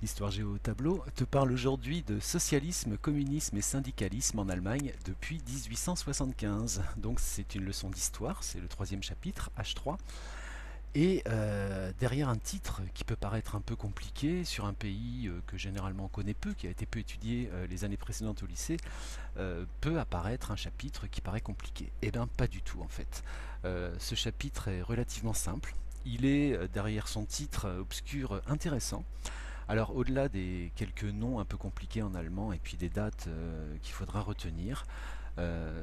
Histoire Géo au tableau te parle aujourd'hui de socialisme, communisme et syndicalisme en Allemagne depuis 1875. Donc c'est une leçon d'histoire, c'est le troisième chapitre, H3. Et derrière un titre qui peut paraître un peu compliqué sur un pays que généralement on connaît peu, qui a été peu étudié les années précédentes au lycée, peut apparaître un chapitre qui paraît compliqué. Eh bien pas du tout en fait. Ce chapitre est relativement simple. Il est derrière son titre obscur intéressant. Alors au-delà des quelques noms un peu compliqués en allemand et puis des dates qu'il faudra retenir,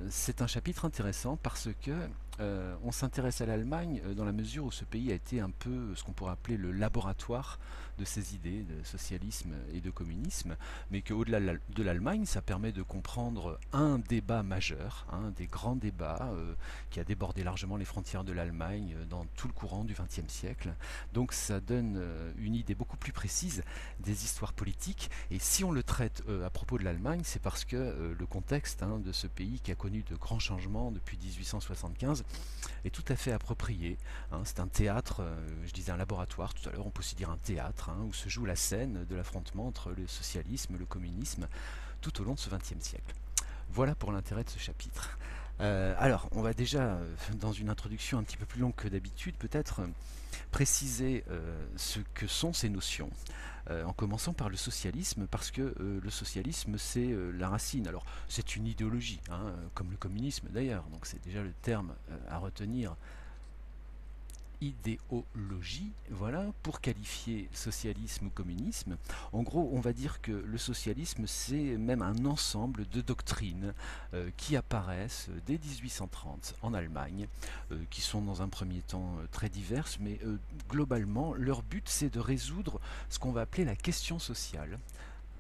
c'est un chapitre intéressant parce que on s'intéresse à l'Allemagne dans la mesure où ce pays a été un peu ce qu'on pourrait appeler le laboratoire de ces idées de socialisme et de communisme, mais qu'au-delà de l'Allemagne, ça permet de comprendre un débat majeur, un des grands débats qui a débordé largement les frontières de l'Allemagne dans tout le courant du XXe siècle. Donc ça donne une idée beaucoup plus précise des histoires politiques. Et si on le traite à propos de l'Allemagne, c'est parce que le contexte de ce pays qui a connu de grands changements depuis 1875 est tout à fait approprié. C'est un théâtre, je disais un laboratoire tout à l'heure, on peut aussi dire un théâtre, où se joue la scène de l'affrontement entre le socialisme et le communisme tout au long de ce XXe siècle. Voilà pour l'intérêt de ce chapitre. Alors, on va déjà, dans une introduction un petit peu plus longue que d'habitude, peut-être préciser ce que sont ces notions, en commençant par le socialisme, parce que le socialisme, c'est la racine. Alors, c'est une idéologie, comme le communisme d'ailleurs, donc c'est déjà le terme à retenir, idéologie, voilà, pour qualifier socialisme ou communisme. En gros, on va dire que le socialisme, c'est même un ensemble de doctrines qui apparaissent dès 1830 en Allemagne, qui sont dans un premier temps très diverses, mais globalement, leur but, c'est de résoudre ce qu'on va appeler la question sociale.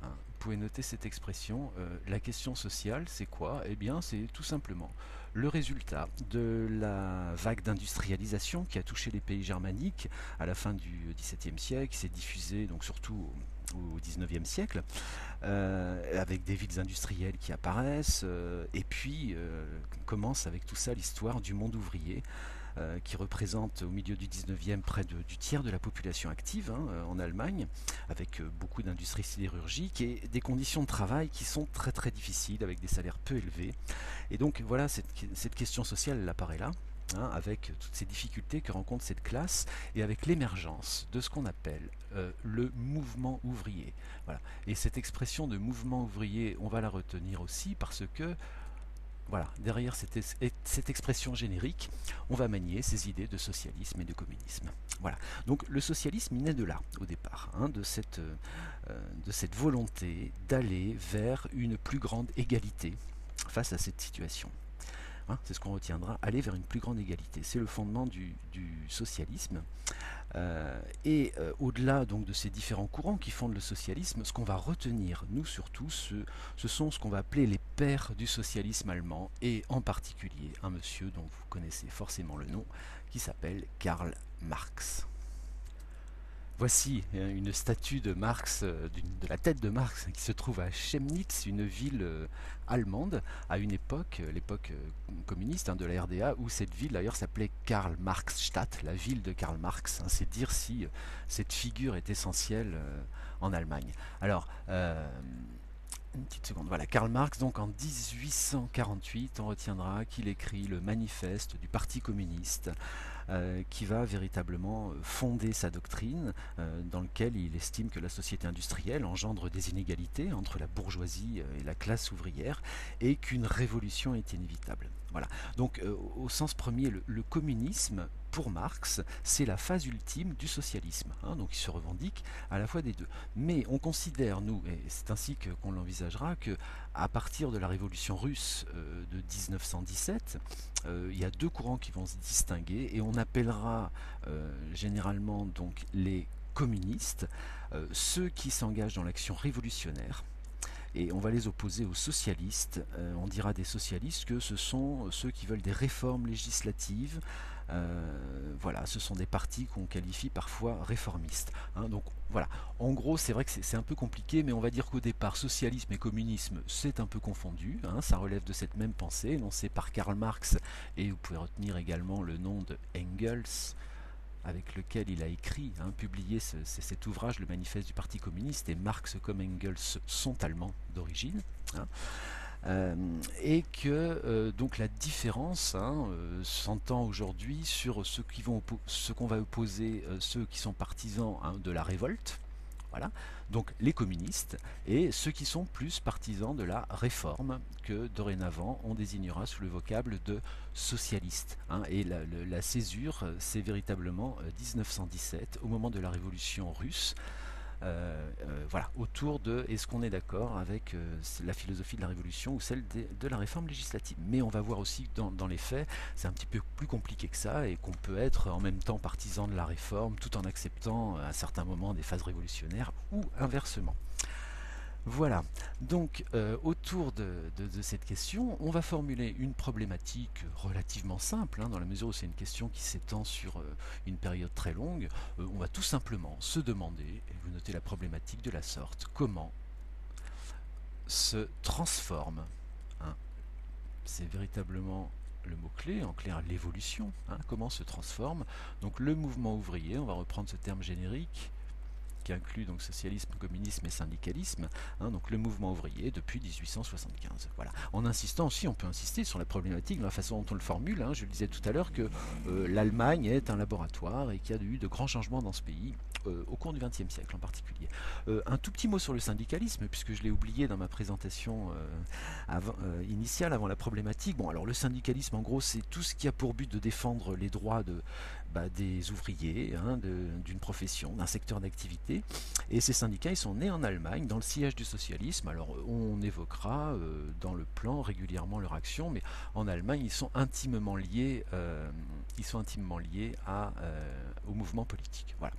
Vous pouvez noter cette expression, la question sociale, c'est quoi? Eh bien, c'est tout simplement le résultat de la vague d'industrialisation qui a touché les pays germaniques à la fin du XVIIe siècle, qui s'est diffusée donc surtout au XIXe siècle, avec des villes industrielles qui apparaissent, et puis commence avec tout ça l'histoire du monde ouvrier, qui représente au milieu du 19e près du tiers de la population active en Allemagne, avec beaucoup d'industries sidérurgiques et des conditions de travail qui sont très très difficiles, avec des salaires peu élevés. Et donc voilà, cette question sociale, elle apparaît là, avec toutes ces difficultés que rencontre cette classe et avec l'émergence de ce qu'on appelle le mouvement ouvrier. Voilà. Et cette expression de mouvement ouvrier, on va la retenir aussi parce que voilà, derrière cette expression générique, on va manier ces idées de socialisme et de communisme. Voilà. Donc le socialisme, il naît de là, au départ, de cette volonté d'aller vers une plus grande égalité face à cette situation. C'est ce qu'on retiendra, aller vers une plus grande égalité. C'est le fondement du socialisme. Au-delà donc de ces différents courants qui fondent le socialisme, ce qu'on va retenir, nous surtout, ce sont ce qu'on va appeler les pères du socialisme allemand, et en particulier un monsieur dont vous connaissez forcément le nom, qui s'appelle Karl Marx. Voici une statue de Marx, de la tête de Marx, qui se trouve à Chemnitz, une ville allemande, à une époque, l'époque communiste de la RDA, où cette ville d'ailleurs s'appelait Karl-Marx-Stadt, la ville de Karl Marx. C'est dire si cette figure est essentielle en Allemagne. Alors, une petite seconde. Voilà, Karl Marx, donc en 1848, on retiendra qu'il écrit le manifeste du Parti communiste, qui va véritablement fonder sa doctrine, dans lequel il estime que la société industrielle engendre des inégalités entre la bourgeoisie et la classe ouvrière, et qu'une révolution est inévitable. Voilà. Donc, au sens premier, le communisme, pour Marx, c'est la phase ultime du socialisme. Donc il se revendique à la fois des deux. Mais on considère, nous, et c'est ainsi qu'on l'envisagera, que à partir de la révolution russe de 1917, il y a deux courants qui vont se distinguer, et on appellera généralement donc les communistes, ceux qui s'engagent dans l'action révolutionnaire, et on va les opposer aux socialistes. On dira des socialistes que ce sont ceux qui veulent des réformes législatives. Voilà, ce sont des partis qu'on qualifie parfois réformistes. Donc voilà, en gros c'est vrai que c'est un peu compliqué, mais on va dire qu'au départ socialisme et communisme c'est un peu confondu, ça relève de cette même pensée énoncée par Karl Marx, et vous pouvez retenir également le nom de Engels, avec lequel il a écrit, publié cet ouvrage, le manifeste du Parti communiste, et Marx comme Engels sont allemands d'origine, hein. Et que donc la différence s'entend aujourd'hui sur ce qu'on va opposer ceux qui sont partisans de la révolte, voilà, donc les communistes, et ceux qui sont plus partisans de la réforme, que dorénavant on désignera sous le vocable de socialiste, et la césure, c'est véritablement 1917, au moment de la révolution russe. Voilà, autour de est-ce qu'on est d'accord avec la philosophie de la révolution ou celle de la réforme législative. Mais on va voir aussi que dans les faits, c'est un petit peu plus compliqué que ça, et qu'on peut être en même temps partisan de la réforme tout en acceptant à certains moments des phases révolutionnaires ou inversement. Voilà, donc autour de cette question, on va formuler une problématique relativement simple, dans la mesure où c'est une question qui s'étend sur une période très longue. On va tout simplement se demander, et vous notez la problématique de la sorte, comment se transforme, c'est véritablement le mot-clé, en clair l'évolution, comment se transforme donc le mouvement ouvrier, on va reprendre ce terme générique, qui inclut donc socialisme, communisme et syndicalisme, donc le mouvement ouvrier depuis 1875. Voilà. En insistant aussi, on peut insister sur la problématique de la façon dont on le formule. Je le disais tout à l'heure que l'Allemagne est un laboratoire et qu'il y a eu de grands changements dans ce pays au cours du XXe siècle en particulier. Un tout petit mot sur le syndicalisme, puisque je l'ai oublié dans ma présentation initiale, avant la problématique. Bon, alors le syndicalisme, en gros, c'est tout ce qui a pour but de défendre les droits des ouvriers, d'une profession, d'un secteur d'activité. Et ces syndicats, ils sont nés en Allemagne, dans le sillage du socialisme. Alors on évoquera dans le plan régulièrement leur action, mais en Allemagne, ils sont intimement liés au mouvement politique. Voilà.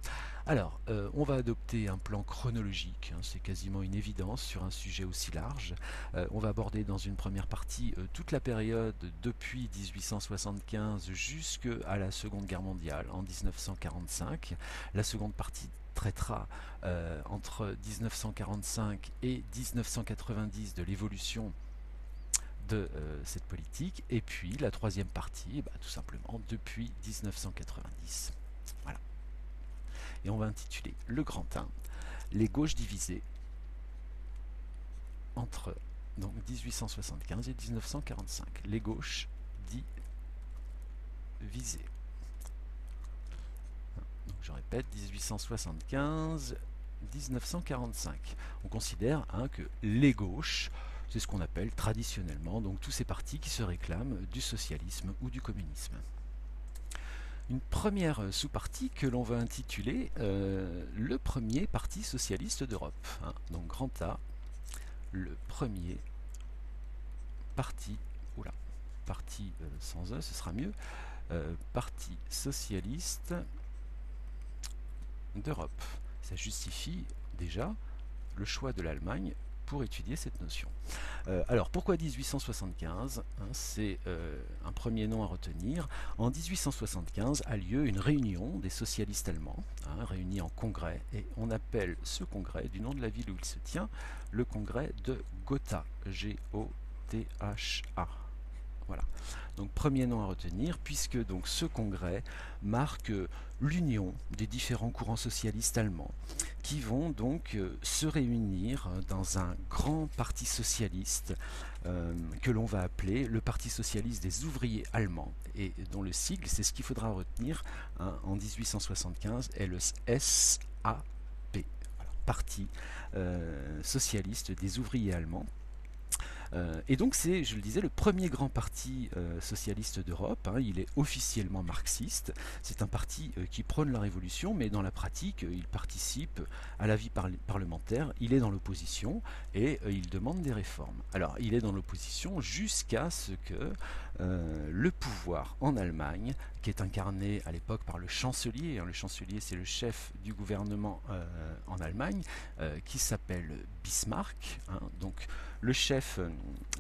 Alors, on va adopter un plan chronologique, c'est quasiment une évidence sur un sujet aussi large. On va aborder dans une première partie toute la période depuis 1875 jusqu'à la Seconde Guerre mondiale, en 1945. La seconde partie traitera entre 1945 et 1990 de l'évolution de cette politique, et puis la troisième partie, tout simplement depuis 1990. Voilà. Et on va intituler le grand 1, les gauches divisées entre donc 1875 et 1945. Les gauches divisées. Donc je répète, 1875, 1945. On considère que les gauches, c'est ce qu'on appelle traditionnellement donc tous ces partis qui se réclament du socialisme ou du communisme. Une première sous-partie que l'on va intituler le premier parti socialiste d'Europe. Donc grand A, le premier parti, parti sans E, ce sera mieux, parti socialiste d'Europe. Ça justifie déjà le choix de l'Allemagne pour étudier cette notion. Alors pourquoi 1875 C'est un premier nom à retenir. En 1875 a lieu une réunion des socialistes allemands, réunis en congrès, et on appelle ce congrès, du nom de la ville où il se tient, le congrès de Gotha, G-O-T-H-A. Voilà. Donc premier nom à retenir, puisque donc ce congrès marque l'union des différents courants socialistes allemands qui vont donc se réunir dans un grand parti socialiste que l'on va appeler le Parti socialiste des ouvriers allemands, et dont le sigle, c'est ce qu'il faudra retenir en 1875, est le SAP, voilà, Parti socialiste des ouvriers allemands. Et donc c'est, je le disais, le premier grand parti socialiste d'Europe. Il est officiellement marxiste. C'est un parti qui prône la révolution, mais dans la pratique, il participe à la vie parlementaire. Il est dans l'opposition et il demande des réformes. Alors, il est dans l'opposition jusqu'à ce que le pouvoir en Allemagne, qui est incarné à l'époque par le chancelier, le chancelier c'est le chef du gouvernement en Allemagne, qui s'appelle Bismarck, donc le chef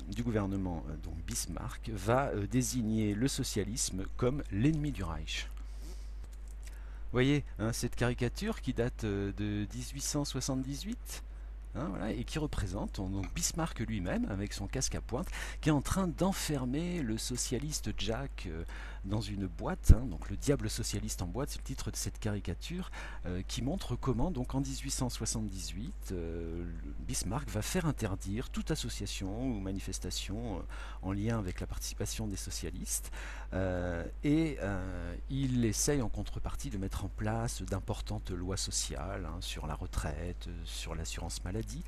du gouvernement, donc Bismarck, va désigner le socialisme comme l'ennemi du Reich. Vous voyez, cette caricature qui date de 1878, hein, voilà, et qui représente donc Bismarck lui-même avec son casque à pointe, qui est en train d'enfermer le socialiste Jack dans une boîte, hein, donc le diable socialiste en boîte, c'est le titre de cette caricature, qui montre comment donc en 1878 Bismarck va faire interdire toute association ou manifestation en lien avec la participation des socialistes, et il essaye en contrepartie de mettre en place d'importantes lois sociales, hein, sur la retraite, sur l'assurance maladie,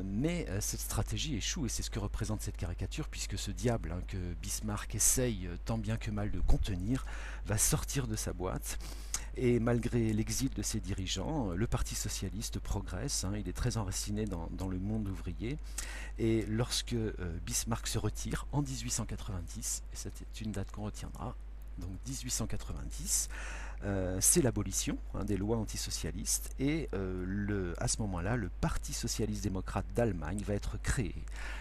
mais cette stratégie échoue et c'est ce que représente cette caricature, puisque ce diable, hein, que Bismarck essaye tant bien que mal de contenir va sortir de sa boîte. Et malgré l'exil de ses dirigeants, le Parti socialiste progresse, hein, il est très enraciné dans le monde ouvrier. Et lorsque Bismarck se retire en 1890, et c'est une date qu'on retiendra, donc 1890, c'est l'abolition, hein, des lois antisocialistes, et à ce moment-là, le Parti socialiste démocrate d'Allemagne va être créé.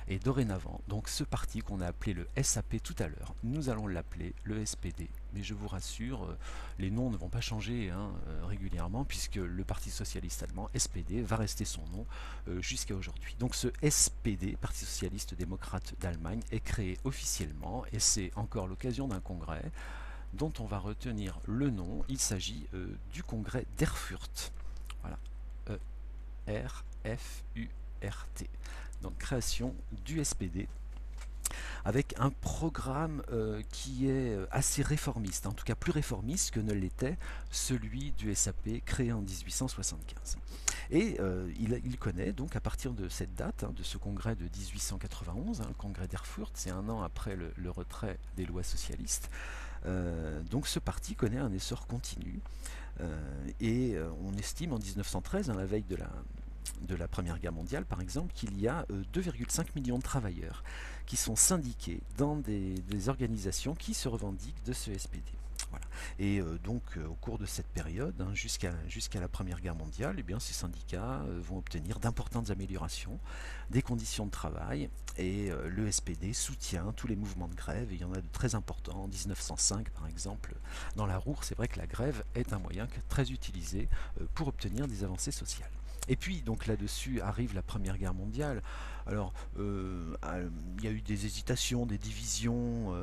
Et dorénavant, donc ce parti qu'on a appelé le SAP tout à l'heure, nous allons l'appeler le SPD. Mais je vous rassure, les noms ne vont pas changer, hein, régulièrement, puisque le Parti socialiste allemand, SPD, va rester son nom jusqu'à aujourd'hui. Donc ce SPD, Parti socialiste démocrate d'Allemagne, est créé officiellement, et c'est encore l'occasion d'un congrès dont on va retenir le nom. Il s'agit du congrès d'Erfurt. Voilà, E-R-F-U-R-T. Donc création du SPD, avec un programme qui est assez réformiste, en tout cas plus réformiste que ne l'était celui du SAP créé en 1875. Et il connaît donc à partir de cette date, hein, de ce congrès de 1891, hein, le congrès d'Erfurt, c'est un an après le retrait des lois socialistes. Donc ce parti connaît un essor continu, et on estime en 1913, à la veille de la Première Guerre mondiale par exemple, qu'il y a 2,5 millions de travailleurs qui sont syndiqués dans des organisations qui se revendiquent de ce SPD. Voilà. Et donc au cours de cette période, hein, jusqu'à la Première Guerre mondiale, eh bien, ces syndicats vont obtenir d'importantes améliorations des conditions de travail, et le SPD soutient tous les mouvements de grève, et il y en a de très importants. En 1905 par exemple, dans la Ruhr, c'est vrai que la grève est un moyen très utilisé pour obtenir des avancées sociales. Et puis, donc là-dessus arrive la Première Guerre mondiale. Alors, il y a eu des hésitations, des divisions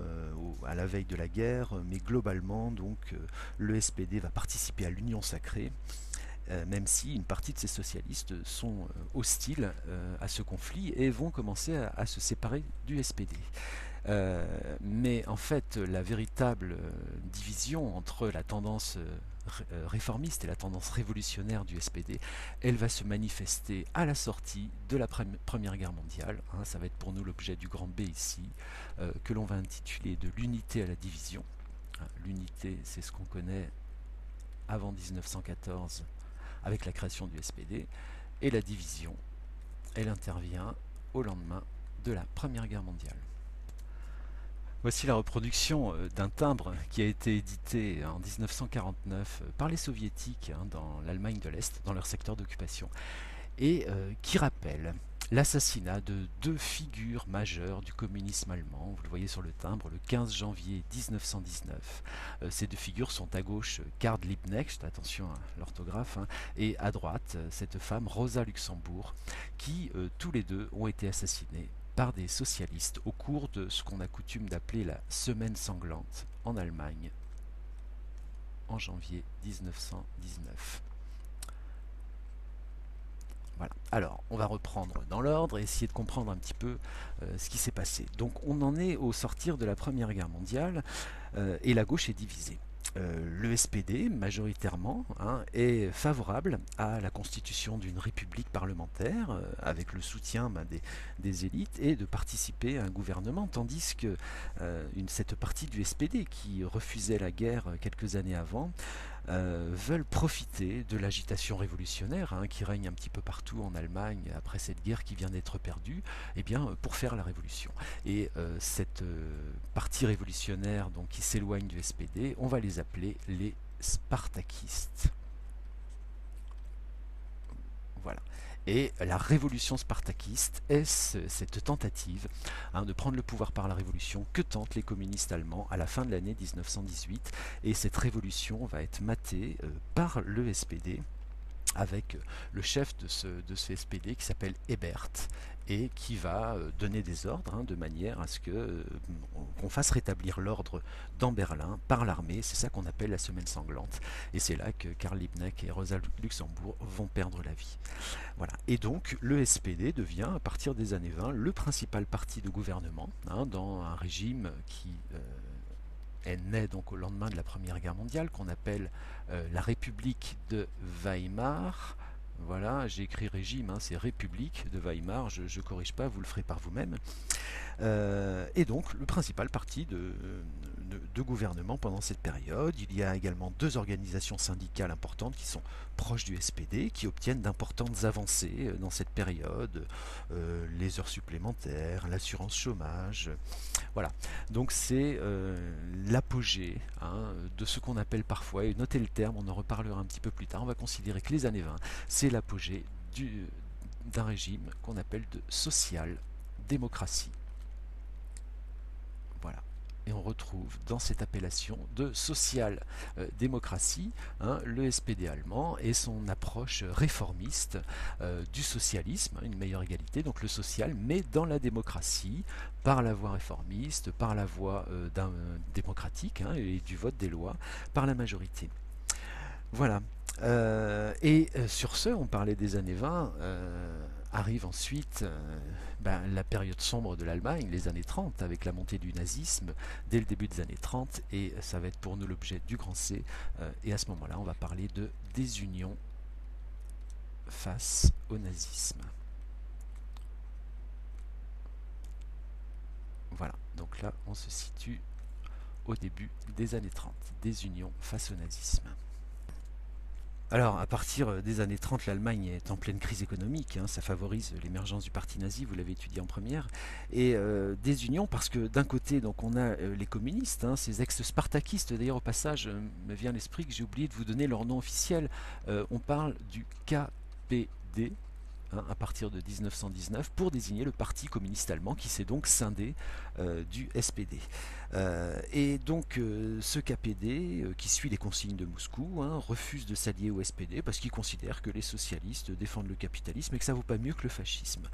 à la veille de la guerre, mais globalement, donc, le SPD va participer à l'Union sacrée, même si une partie de ces socialistes sont hostiles à ce conflit et vont commencer à se séparer du SPD. Mais en fait, la véritable division entre la tendance réformiste et la tendance révolutionnaire du SPD, elle va se manifester à la sortie de la Première Guerre mondiale. Hein, ça va être pour nous l'objet du grand B ici, que l'on va intituler de l'unité à la division. Hein, l'unité, c'est ce qu'on connaît avant 1914 avec la création du SPD, et la division, elle intervient au lendemain de la Première Guerre mondiale. Voici la reproduction d'un timbre qui a été édité en 1949 par les soviétiques, hein, dans l'Allemagne de l'Est, dans leur secteur d'occupation, et qui rappelle l'assassinat de deux figures majeures du communisme allemand. Vous le voyez sur le timbre, le 15 janvier 1919. Ces deux figures sont à gauche Karl Liebknecht, attention à l'orthographe, hein, et à droite cette femme Rosa Luxembourg, qui tous les deux ont été assassinés par des socialistes au cours de ce qu'on a coutume d'appeler la semaine sanglante en Allemagne en janvier 1919. Voilà. Alors, on va reprendre dans l'ordre et essayer de comprendre un petit peu ce qui s'est passé. Donc, on en est au sortir de la Première Guerre mondiale, et la gauche est divisée. Le SPD, majoritairement, hein, est favorable à la constitution d'une république parlementaire, avec le soutien des élites, et de participer à un gouvernement, tandis que cette partie du SPD, qui refusait la guerre quelques années avant, veulent profiter de l'agitation révolutionnaire, hein, qui règne un petit peu partout en Allemagne après cette guerre qui vient d'être perdue, eh bien, pour faire la révolution. Et cette partie révolutionnaire, donc, qui s'éloigne du SPD, on va les appeler les spartakistes. Voilà. Et la révolution spartakiste est cette tentative, hein, de prendre le pouvoir par la révolution que tentent les communistes allemands à la fin de l'année 1918. Et cette révolution va être matée par le SPD, avec le chef de ce SPD qui s'appelle Ebert et qui va donner des ordres de manière à ce qu'on fasse rétablir l'ordre dans Berlin par l'armée. C'est ça qu'on appelle la semaine sanglante. Et c'est là que Karl Liebknecht et Rosa Luxembourg vont perdre la vie. Voilà. Et donc le SPD devient, à partir des années 20, le principal parti de gouvernement dans un régime qui est né donc au lendemain de la Première Guerre mondiale, qu'on appelle la République de Weimar. Voilà, j'ai écrit régime, c'est République de Weimar, je ne corrige pas, vous le ferez par vous-même. Et donc le principal parti de gouvernement pendant cette période. Il y a également deux organisations syndicales importantes qui sont proches du SPD, qui obtiennent d'importantes avancées dans cette période, les heures supplémentaires, l'assurance chômage. Voilà, donc c'est l'apogée de ce qu'on appelle parfois, et notez le terme, on en reparlera un petit peu plus tard, on va considérer que les années 20, c'est l'apogée d'un régime qu'on appelle de social-démocratie. Voilà. Et on retrouve dans cette appellation de social-démocratie le SPD allemand et son approche réformiste du socialisme, une meilleure égalité, donc le social, mais dans la démocratie, par la voie réformiste, par la voie démocratique et du vote des lois, par la majorité. Voilà. Sur ce, on parlait des années 20, arrive ensuite la période sombre de l'Allemagne, les années 30, avec la montée du nazisme dès le début des années 30, et ça va être pour nous l'objet du grand C, et à ce moment-là, on va parler de désunion face au nazisme. Voilà, donc là, on se situe au début des années 30, désunion face au nazisme. Alors, à partir des années 30, l'Allemagne est en pleine crise économique, ça favorise l'émergence du parti nazi, vous l'avez étudié en première, et désunion parce que d'un côté, donc, on a les communistes, ces ex-spartakistes, d'ailleurs au passage, me vient à l'esprit que j'ai oublié de vous donner leur nom officiel, on parle du KPD, à partir de 1919 pour désigner le parti communiste allemand qui s'est donc scindé du SPD. Et donc ce KPD, qui suit les consignes de Moscou, refuse de s'allier au SPD parce qu'il considère que les socialistes défendent le capitalisme et que ça ne vaut pas mieux que le fascisme.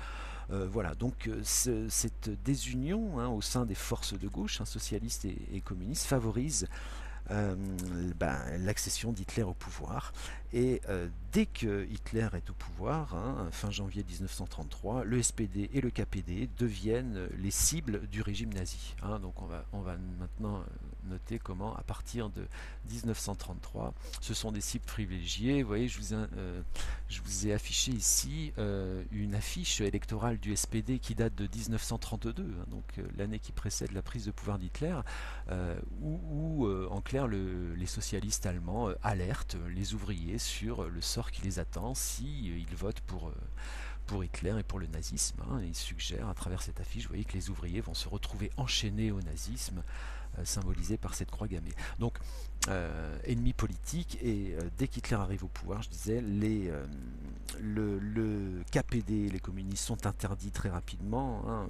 Voilà, donc cette désunion au sein des forces de gauche, socialistes et communistes, favorise l'accession d'Hitler au pouvoir. Et dès que Hitler est au pouvoir, fin janvier 1933, le SPD et le KPD deviennent les cibles du régime nazi. Donc on va maintenant noter comment, à partir de 1933, ce sont des cibles privilégiées. Vous voyez, je vous ai affiché ici une affiche électorale du SPD qui date de 1932, donc l'année qui précède la prise de pouvoir d'Hitler, où en clair les socialistes allemands alertent les ouvriers sur le sort qui les attend si ils votent pour Hitler et pour le nazisme. Ils suggèrent à travers cette affiche, vous voyez que les ouvriers vont se retrouver enchaînés au nazisme, symbolisé par cette croix gammée. Donc ennemi politique, et dès qu'Hitler arrive au pouvoir, je disais, le KPD, les communistes, sont interdits très rapidement,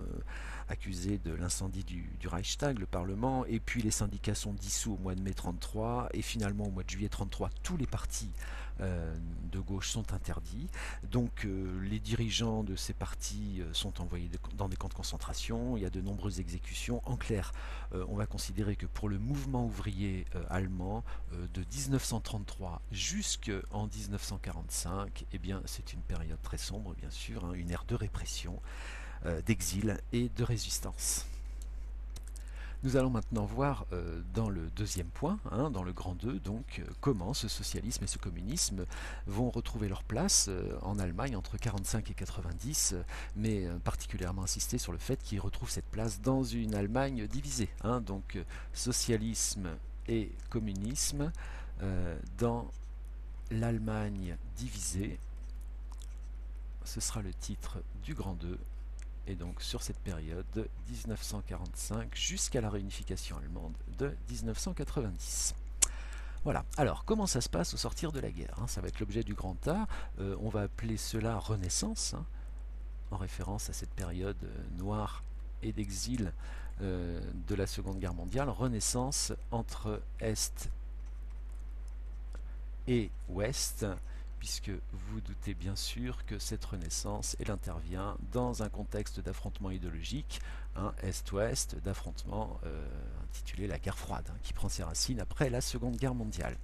accusés de l'incendie du Reichstag, le Parlement, et puis les syndicats sont dissous au mois de mai 1933, et finalement au mois de juillet 1933, tous les partis de gauche sont interdits. Donc les dirigeants de ces partis sont envoyés dans des camps de concentration, il y a de nombreuses exécutions. En clair, on va considérer que pour le mouvement ouvrier allemand, de 1933 jusqu'en 1945, eh bien, c'est une période très sombre, bien sûr, une ère de répression, d'exil et de résistance. Nous allons maintenant voir dans le deuxième point, dans le grand 2, donc comment ce socialisme et ce communisme vont retrouver leur place en Allemagne entre 45 et 90, mais particulièrement insister sur le fait qu'ils retrouvent cette place dans une Allemagne divisée. Donc socialisme et communisme dans l'Allemagne divisée, ce sera le titre du grand 2. Et donc sur cette période de 1945 jusqu'à la réunification allemande de 1990. Voilà. Alors, comment ça se passe au sortir de la guerre? Ça va être l'objet du grand A. On va appeler cela Renaissance, en référence à cette période noire et d'exil de la Seconde Guerre mondiale. Renaissance entre Est et Ouest, puisque vous doutez bien sûr que cette renaissance, elle intervient dans un contexte d'affrontement idéologique, Est-Ouest, d'affrontement intitulé la guerre froide, qui prend ses racines après la Seconde Guerre mondiale.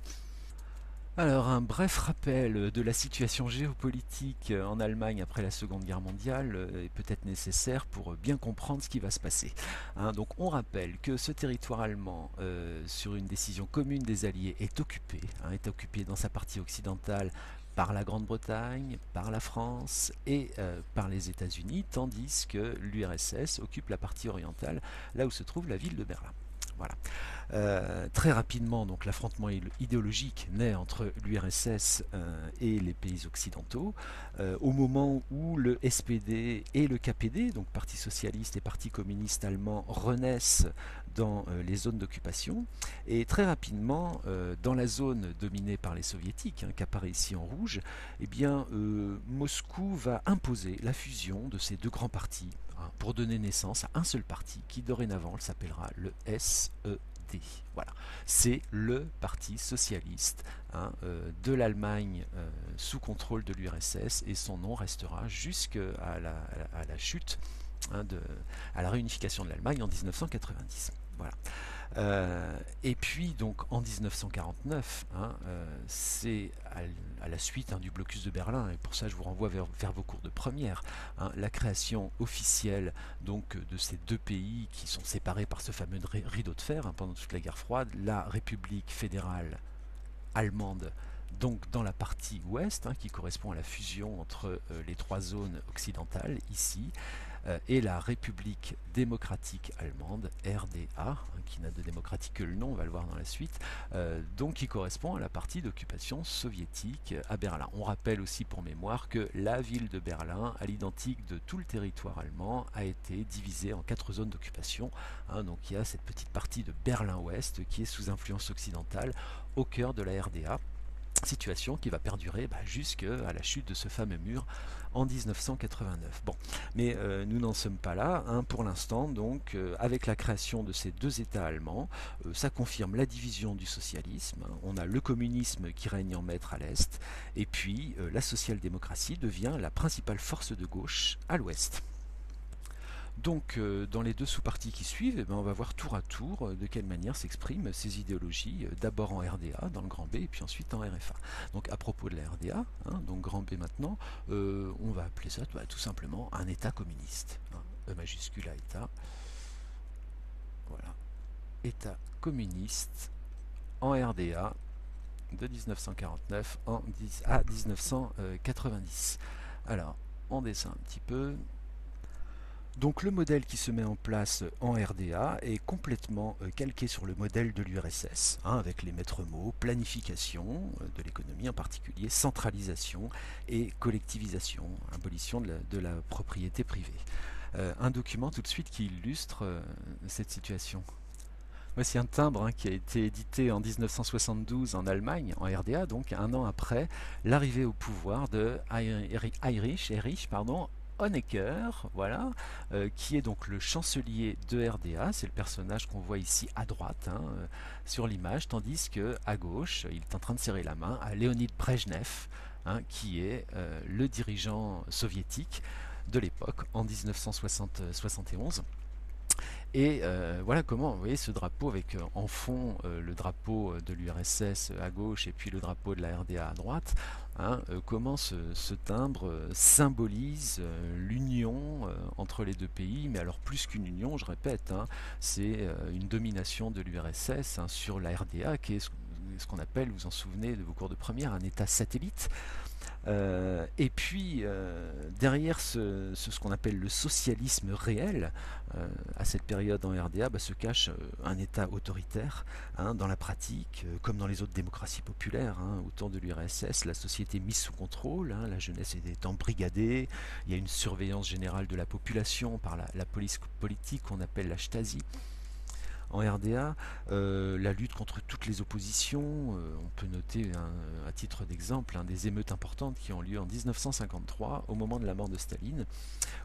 Alors, un bref rappel de la situation géopolitique en Allemagne après la Seconde Guerre mondiale est peut-être nécessaire pour bien comprendre ce qui va se passer. Donc, on rappelle que ce territoire allemand, sur une décision commune des Alliés, est occupé dans sa partie occidentale par la Grande-Bretagne, par la France et par les États-Unis, tandis que l'URSS occupe la partie orientale, là où se trouve la ville de Berlin. Voilà. Très rapidement, donc l'affrontement idéologique naît entre l'URSS et les pays occidentaux, au moment où le SPD et le KPD, donc Parti socialiste et Parti communiste allemand, renaissent dans les zones d'occupation, et très rapidement, dans la zone dominée par les soviétiques, qui apparaît ici en rouge, eh bien, Moscou va imposer la fusion de ces deux grands partis, pour donner naissance à un seul parti qui dorénavant s'appellera le SED. Voilà, c'est le parti socialiste de l'Allemagne sous contrôle de l'URSS, et son nom restera jusqu'à la chute, à la réunification de l'Allemagne en 1990. Voilà. Et puis donc en 1949, c'est à la suite du blocus de Berlin, et pour ça je vous renvoie vers vos cours de première, la création officielle donc de ces deux pays qui sont séparés par ce fameux rideau de fer pendant toute la guerre froide, la République fédérale allemande, donc dans la partie ouest, qui correspond à la fusion entre les trois zones occidentales ici, et la République démocratique allemande, RDA, qui n'a de démocratique que le nom, on va le voir dans la suite, donc qui correspond à la partie d'occupation soviétique à Berlin. On rappelle aussi pour mémoire que la ville de Berlin, à l'identique de tout le territoire allemand, a été divisée en 4 zones d'occupation. Donc il y a cette petite partie de Berlin-Ouest qui est sous influence occidentale au cœur de la RDA. Situation qui va perdurer jusqu'à la chute de ce fameux mur en 1989. Bon, mais nous n'en sommes pas là. Pour l'instant, donc, avec la création de ces deux États allemands, ça confirme la division du socialisme. On a le communisme qui règne en maître à l'Est, et puis la social-démocratie devient la principale force de gauche à l'Ouest. Donc, dans les deux sous-parties qui suivent, on va voir tour à tour de quelle manière s'expriment ces idéologies, d'abord en RDA, dans le grand B, et puis ensuite en RFA. Donc, à propos de la RDA, donc grand B maintenant, on va appeler ça tout simplement un État communiste. E majuscule à État. Voilà. État communiste en RDA de 1949 à 1990. Alors, on descend un petit peu. Donc le modèle qui se met en place en RDA est complètement calqué sur le modèle de l'URSS, avec les maîtres mots, planification de l'économie en particulier, centralisation et collectivisation, abolition de la propriété privée. Un document tout de suite qui illustre cette situation. Voici un timbre qui a été édité en 1972 en Allemagne, en RDA, donc un an après l'arrivée au pouvoir de Erich Honecker, voilà, qui est donc le chancelier de RDA. C'est le personnage qu'on voit ici à droite sur l'image, tandis que à gauche, il est en train de serrer la main à Leonid Brejnev, qui est le dirigeant soviétique de l'époque en 1971. Et voilà comment, vous voyez, ce drapeau avec en fond le drapeau de l'URSS à gauche et puis le drapeau de la RDA à droite, comment ce timbre symbolise l'union entre les deux pays, mais alors plus qu'une union, je répète, c'est une domination de l'URSS sur la RDA, qui est ce qu'on appelle, vous vous en souvenez de vos cours de première, un État satellite. Et puis derrière ce qu'on appelle le socialisme réel, à cette période en RDA, se cache un État autoritaire dans la pratique, comme dans les autres démocraties populaires. Autour de l'URSS, la société mise sous contrôle, la jeunesse est embrigadée, il y a une surveillance générale de la population par la police politique qu'on appelle la Stasi. En RDA, la lutte contre toutes les oppositions, on peut noter à titre d'exemple des émeutes importantes qui ont lieu en 1953 au moment de la mort de Staline,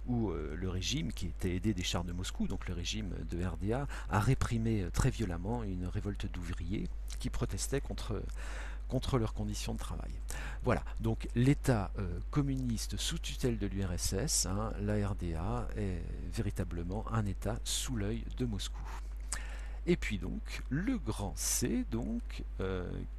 où le régime, qui était aidé des chars de Moscou, donc le régime de RDA, a réprimé très violemment une révolte d'ouvriers qui protestaient contre contre leurs conditions de travail. Voilà, donc l'État communiste sous tutelle de l'URSS, hein, la RDA, est véritablement un État sous l'œil de Moscou. Et puis donc le grand C, donc,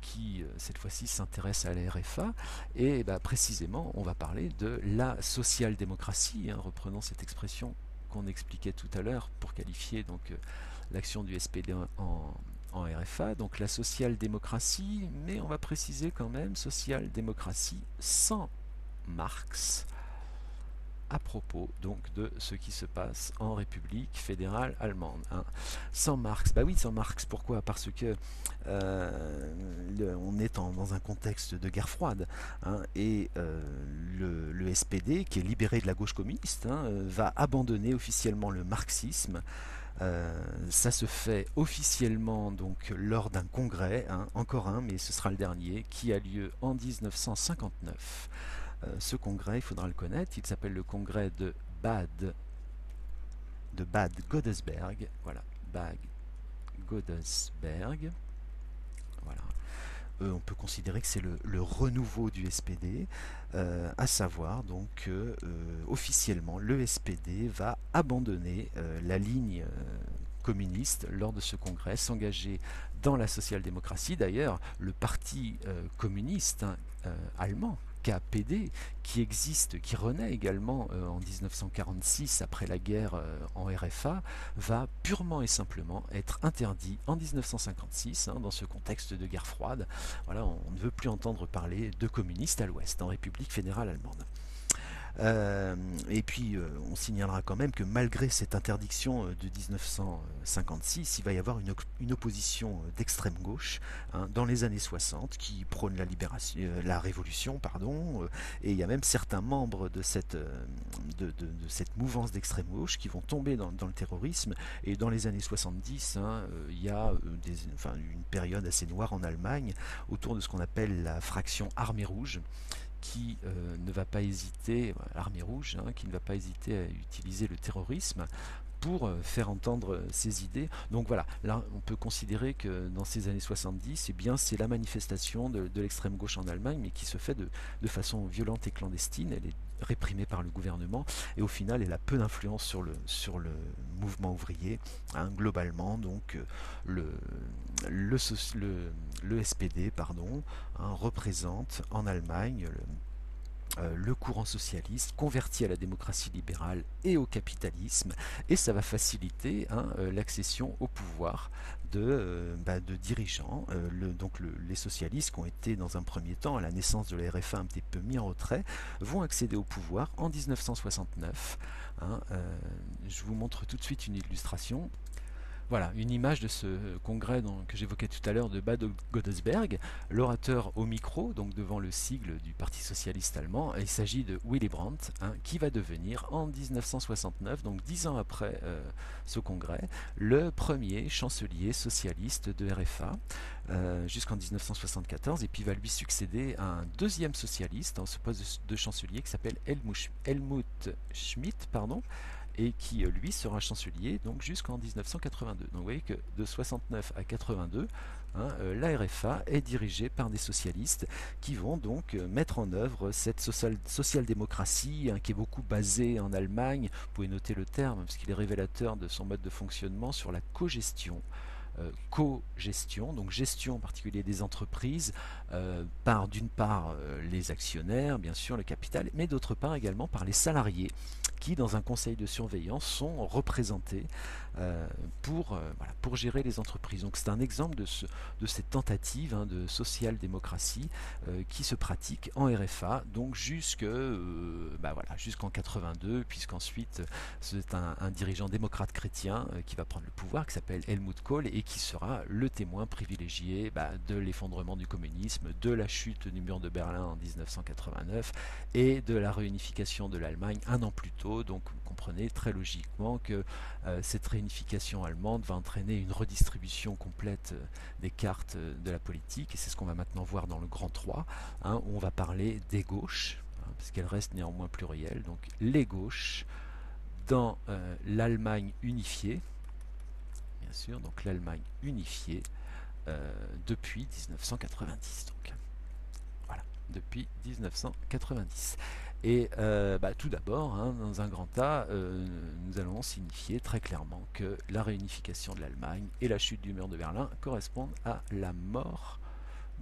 qui cette fois-ci s'intéresse à la RFA, et bah, précisément on va parler de la social-démocratie, hein, reprenant cette expression qu'on expliquait tout à l'heure pour qualifier donc l'action du SPD en RFA, donc la social-démocratie, mais on va préciser quand même social-démocratie sans Marx, à propos donc de ce qui se passe en République fédérale allemande. Hein. Sans Marx, bah oui, sans Marx, pourquoi? Parce que on est dans un contexte de guerre froide, hein, et le SPD, qui est libéré de la gauche communiste, hein, va abandonner officiellement le marxisme. Ça se fait officiellement donc lors d'un congrès, hein, encore un, mais ce sera le dernier, qui a lieu en 1959. Ce congrès, il faudra le connaître, il s'appelle le congrès Bad Godesberg. Voilà, Bad Godesberg. Voilà. On peut considérer que c'est le renouveau du SPD, à savoir donc que officiellement le SPD va abandonner la ligne communiste lors de ce congrès, s'engager dans la social-démocratie. D'ailleurs, le parti communiste, hein, allemand, KPD, qui existe, qui renaît également en 1946 après la guerre en RFA, va purement et simplement être interdit en 1956, hein, dans ce contexte de guerre froide. Voilà, on ne veut plus entendre parler de communistes à l'Ouest, en République fédérale allemande. Et puis on signalera quand même que malgré cette interdiction de 1956, il va y avoir une opposition d'extrême gauche, hein, dans les années 60 qui prône la révolution, pardon, et il y a même certains membres de cette mouvance d'extrême gauche qui vont tomber dans le terrorisme. Et dans les années 70, hein, il y a une période assez noire en Allemagne autour de ce qu'on appelle la fraction Armée Rouge, qui ne va pas hésiter, l'armée rouge, hein, qui ne va pas hésiter à utiliser le terrorisme pour faire entendre ses idées. Donc voilà, là on peut considérer que dans ces années 70, eh bien, c'est la manifestation de l'extrême gauche en Allemagne, mais qui se fait de façon violente et clandestine. Elle est réprimée par le gouvernement, et au final elle a peu d'influence sur le mouvement ouvrier, hein, globalement. Donc le SPD, pardon, hein, représente en Allemagne le courant socialiste converti à la démocratie libérale et au capitalisme, et ça va faciliter, hein, l'accession au pouvoir de dirigeants. Les socialistes, qui ont été dans un premier temps à la naissance de la RFA un petit peu mis en retrait, vont accéder au pouvoir en 1969. Hein. Je vous montre tout de suite une illustration. Voilà, une image de ce congrès que j'évoquais tout à l'heure de Bad Godesberg, l'orateur au micro, donc devant le sigle du Parti socialiste allemand. Il s'agit de Willy Brandt, hein, qui va devenir en 1969, donc 10 ans après ce congrès, le premier chancelier socialiste de RFA, jusqu'en 1974, et puis va lui succéder un deuxième socialiste en ce poste de chancelier qui s'appelle Helmut Schmidt, pardon, et qui lui sera chancelier donc jusqu'en 1982. Donc vous voyez que de 69 à 82, hein, la RFA est dirigée par des socialistes qui vont donc mettre en œuvre cette social-démocratie, hein, qui est beaucoup basée en Allemagne. Vous pouvez noter le terme parce qu'il est révélateur de son mode de fonctionnement sur la cogestion. Co-gestion, donc gestion en particulier des entreprises, par d'une part les actionnaires, bien sûr, le capital, mais d'autre part également par les salariés qui, dans un conseil de surveillance, sont représentés pour gérer les entreprises. Donc c'est un exemple de cette tentative, hein, de social-démocratie qui se pratique en RFA, donc jusqu'en 82, puisqu'ensuite c'est un dirigeant démocrate chrétien qui va prendre le pouvoir, qui s'appelle Helmut Kohl, et qui sera le témoin privilégié de l'effondrement du communisme, de la chute du mur de Berlin en 1989 et de la réunification de l'Allemagne un an plus tôt. Donc vous comprenez très logiquement que cette réunification allemande va entraîner une redistribution complète des cartes de la politique, et c'est ce qu'on va maintenant voir dans le Grand 3, hein, où on va parler des gauches, hein, parce qu'elles restent néanmoins plurielles, donc les gauches dans l'Allemagne unifiée, bien sûr, donc l'Allemagne unifiée depuis 1990. Donc. depuis 1990. Et tout d'abord, hein, dans un grand A, nous allons signifier très clairement que la réunification de l'Allemagne et la chute du mur de Berlin correspondent à la mort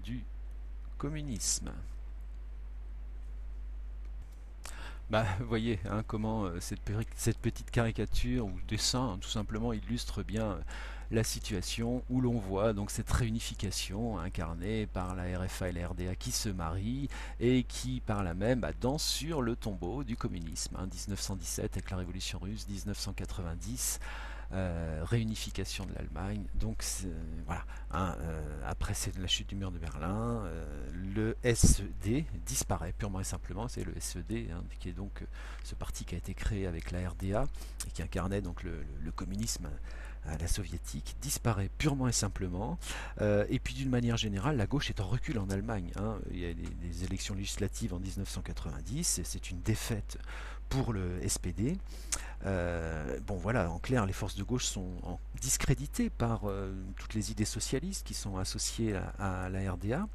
du communisme. Vous voyez hein, comment cette petite caricature ou dessin tout simplement illustre bien la situation où l'on voit donc cette réunification incarnée par la RFA et la RDA qui se marient et qui par là même dansent sur le tombeau du communisme. 1917 avec la révolution russe, 1990 réunification de l'Allemagne. Donc voilà, hein, après la chute du mur de Berlin, le SED disparaît purement et simplement. C'est le SED hein, qui est donc ce parti qui a été créé avec la RDA et qui incarnait donc le communisme à la soviétique, disparaît purement et simplement. Et puis d'une manière générale, la gauche est en recul en Allemagne. Hein. Il y a des élections législatives en 1990, et c'est une défaite pour le SPD. Bon voilà, en clair, les forces de gauche sont discréditées par toutes les idées socialistes qui sont associées à la RDA.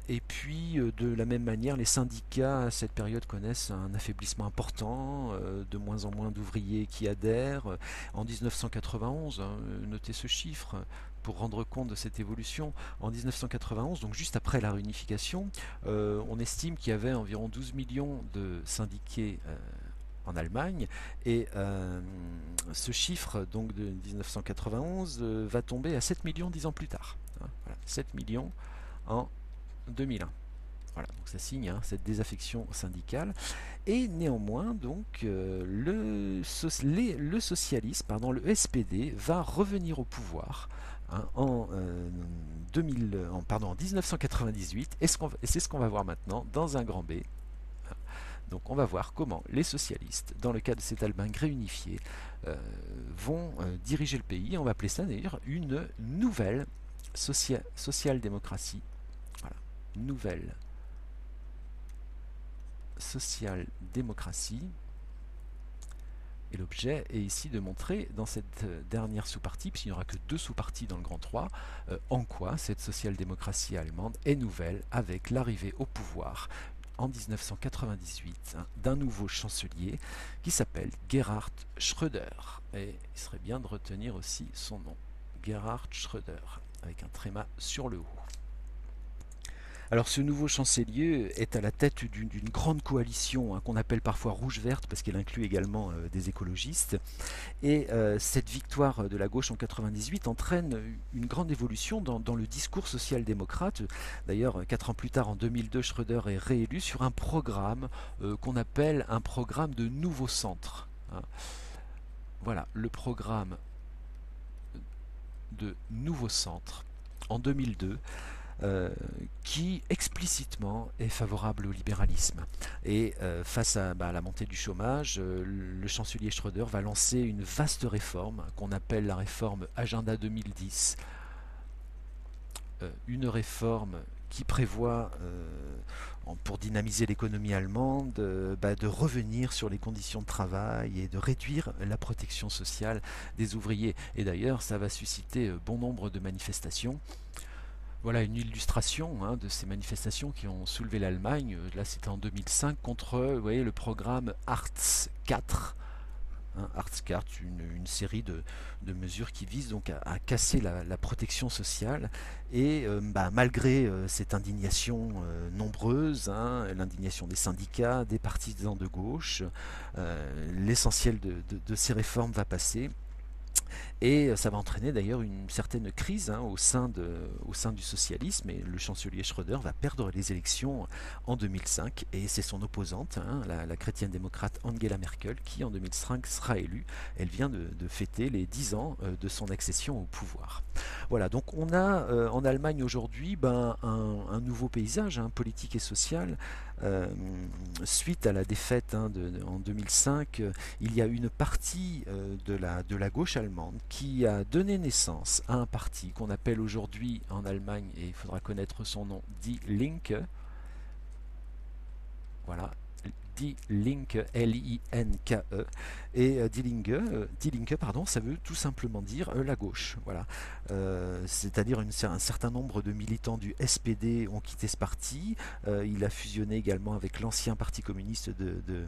Et puis de la même manière, les syndicats à cette période connaissent un affaiblissement important, de moins en moins d'ouvriers qui adhèrent. En 1991, hein, notez ce chiffre pour rendre compte de cette évolution. En 1991, donc juste après la réunification, on estime qu'il y avait environ 12 millions de syndiqués en Allemagne, et ce chiffre donc de 1991 va tomber à 7 millions 10 ans plus tard. Hein, voilà, 7 millions en 2001. Voilà, donc ça signe hein, cette désaffection syndicale. Et néanmoins, donc, le socialisme, pardon, le SPD, va revenir au pouvoir hein, en 1998. Et c'est ce qu'on va voir maintenant dans un grand B. Donc on va voir comment les socialistes, dans le cadre de cette Allemagne réunifiée, vont diriger le pays. On va appeler ça d'ailleurs une nouvelle social-démocratie. Voilà, nouvelle social-démocratie. Et l'objet est ici de montrer dans cette dernière sous-partie, puisqu'il n'y aura que 2 sous-parties dans le grand 3, en quoi cette social-démocratie allemande est nouvelle avec l'arrivée au pouvoir en 1998 hein, d'un nouveau chancelier qui s'appelle Gerhard Schröder. Et il serait bien de retenir aussi son nom, Gerhard Schröder, avec un tréma sur le haut. Alors ce nouveau chancelier est à la tête d'une grande coalition hein, qu'on appelle parfois rouge-verte parce qu'elle inclut également des écologistes. Et cette victoire de la gauche en 98 entraîne une grande évolution dans le discours social-démocrate. D'ailleurs, 4 ans plus tard, en 2002, Schröder est réélu sur un programme qu'on appelle un programme de nouveau centre. Hein. Voilà, le programme de nouveau centre en 2002. Qui explicitement est favorable au libéralisme. Et face à la montée du chômage, le chancelier Schröder va lancer une vaste réforme qu'on appelle la réforme Agenda 2010. Une réforme qui prévoit, pour dynamiser l'économie allemande, de revenir sur les conditions de travail et de réduire la protection sociale des ouvriers. Et d'ailleurs, ça va susciter bon nombre de manifestations. Voilà une illustration hein, de ces manifestations qui ont soulevé l'Allemagne. Là, c'était en 2005 contre vous voyez, le programme Hartz IV. Hein, Hartz IV, une série de mesures qui visent donc à casser la protection sociale. Et malgré cette indignation nombreuse, hein, l'indignation des syndicats, des partisans de gauche, l'essentiel de ces réformes va passer. Et ça va entraîner d'ailleurs une certaine crise hein, au sein du socialisme, et le chancelier Schröder va perdre les élections en 2005, et c'est son opposante, hein, la chrétienne démocrate Angela Merkel, qui en 2005 sera élue. Elle vient de fêter les 10 ans de son accession au pouvoir. Voilà, donc on a en Allemagne aujourd'hui un nouveau paysage hein, politique et social. Suite à la défaite hein, en 2005, il y a une partie de la gauche allemande qui a donné naissance à un parti qu'on appelle aujourd'hui en Allemagne, et il faudra connaître son nom, Die Linke. Voilà, Die Linke, L-I-N-K-E. Et Die Linke, pardon, ça veut tout simplement dire la gauche. Voilà. C'est-à-dire un certain nombre de militants du SPD ont quitté ce parti. Il a fusionné également avec l'ancien parti communiste de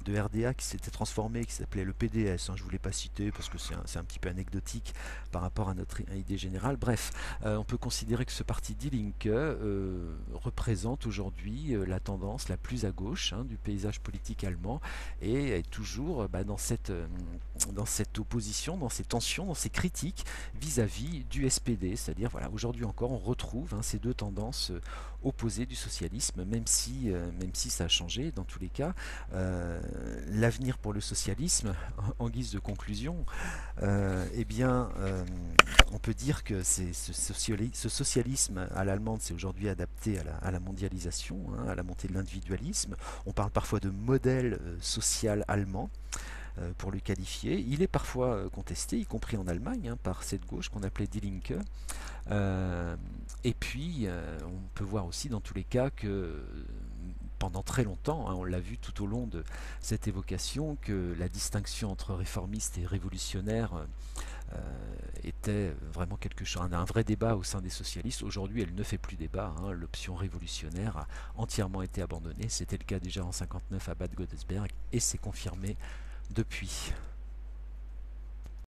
RDA qui s'était transformé, qui s'appelait le PDS. Je ne voulais pas citer parce que c'est un petit peu anecdotique par rapport à notre idée générale. Bref, on peut considérer que ce parti Die Linke représente aujourd'hui la tendance la plus à gauche du paysage politique allemand et est toujours dans cette opposition, dans ces tensions, dans ces critiques vis-à-vis du SPD. C'est-à-dire, voilà, aujourd'hui encore, on retrouve ces deux tendances opposées du socialisme, même si ça a changé dans tous les cas. L'avenir pour le socialisme, en guise de conclusion, on peut dire que ce socialisme à l'allemande s'est aujourd'hui adapté à la mondialisation, à la montée de l'individualisme. On parle parfois de modèle social allemand pour le qualifier. Il est parfois contesté, y compris en Allemagne, par cette gauche qu'on appelait Die Linke. Et puis, on peut voir aussi dans tous les cas que pendant très longtemps, on l'a vu tout au long de cette évocation, que la distinction entre réformiste et révolutionnaire était vraiment quelque chose, un vrai débat au sein des socialistes. Aujourd'hui, elle ne fait plus débat. L'option révolutionnaire a entièrement été abandonnée. C'était le cas déjà en 1959 à Bad Godesberg et c'est confirmé depuis.